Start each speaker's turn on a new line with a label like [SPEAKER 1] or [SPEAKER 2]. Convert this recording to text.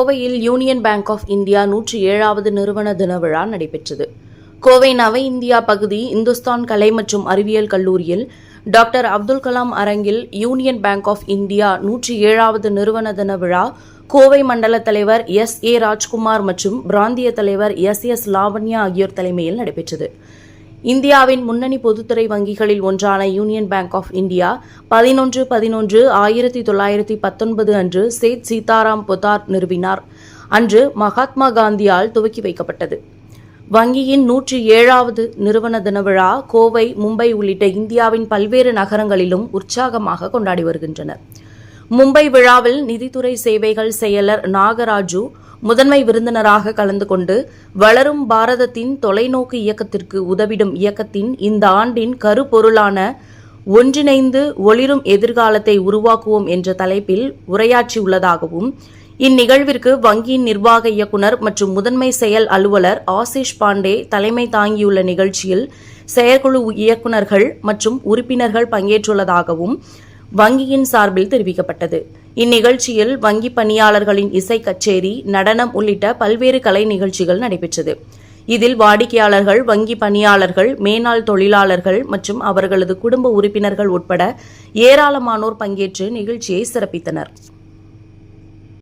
[SPEAKER 1] கோவையில் union bank of India 107வது நிறுவன தின விழா நடைபெற்றது. கோவை நவ இந்தியா பகுதி இந்துஸ்தான் கலை மற்றும் அறிவியல் கல்லூரியில் டாக்டர் அப்துல் கலாம் அரங்கில் யூனியன் பேங்க் ஆஃப் இந்தியா 107வது நிறுவன தின விழா கோவை மண்டல தலைவர் S.A. ராஜ்குமார் மற்றும் பிராந்திய தலைவர் S.S. லாவண்யா ஆகியோர் தலைமையில் நடைபெற்றது. இந்தியாவின் முன்னணி பொதுத்துறை வங்கிகளில் ஒன்றான யூனியன் பேங்க் ஆஃப் இந்தியா 11/11/1919 அன்று சேத் சீதாராம் பொத்தார் நிறுவினார். அன்று மகாத்மா காந்தியால் துவக்கி வைக்கப்பட்டது. வங்கியின் 107வது நிறுவன தின விழா கோவை, மும்பை உள்ளிட்ட இந்தியாவின் பல்வேறு நகரங்களிலும் உற்சாகமாக கொண்டாடி வருகின்றனர். மும்பை விழாவில் நிதித்துறை சேவைகள் செயலர் நாகராஜு முதன்மை விருந்தினராக கலந்து கொண்டு வளரும் பாரதத்தின் தொலைநோக்கு இயக்கத்திற்கு உதவிடும் இயக்கத்தின் இந்த ஆண்டின் கருப்பொருளான ஒன்றிணைந்து ஒளிரும் எதிர்காலத்தை உருவாக்குவோம் என்ற தலைப்பில் உரையாற்றியுள்ளதாகவும், இந்நிகழ்விற்கு வங்கியின் நிர்வாக இயக்குநர் மற்றும் முதன்மை செயல் அலுவலர் ஆசிஷ் பாண்டே தலைமை தாங்கியுள்ள நிகழ்ச்சியில் செயற்குழு இயக்குநர்கள் மற்றும் உறுப்பினர்கள் பங்கேற்றுள்ளதாகவும் வங்கியின் சார்பில் தெரிவிக்கப்பட்டது. இந்நிகழ்ச்சியில் வங்கி பணியாளர்களின் இசை கச்சேரி, நடனம் உள்ளிட்ட பல்வேறு கலை நிகழ்ச்சிகள் நடைபெற்றது. இதில் வாடிக்கையாளர்கள், வங்கி பணியாளர்கள், மேனாள் தொழிலாளர்கள் மற்றும் அவர்களது குடும்ப உறுப்பினர்கள் உட்பட ஏராளமானோர் பங்கேற்று நிகழ்ச்சியை சிறப்பித்தனர்.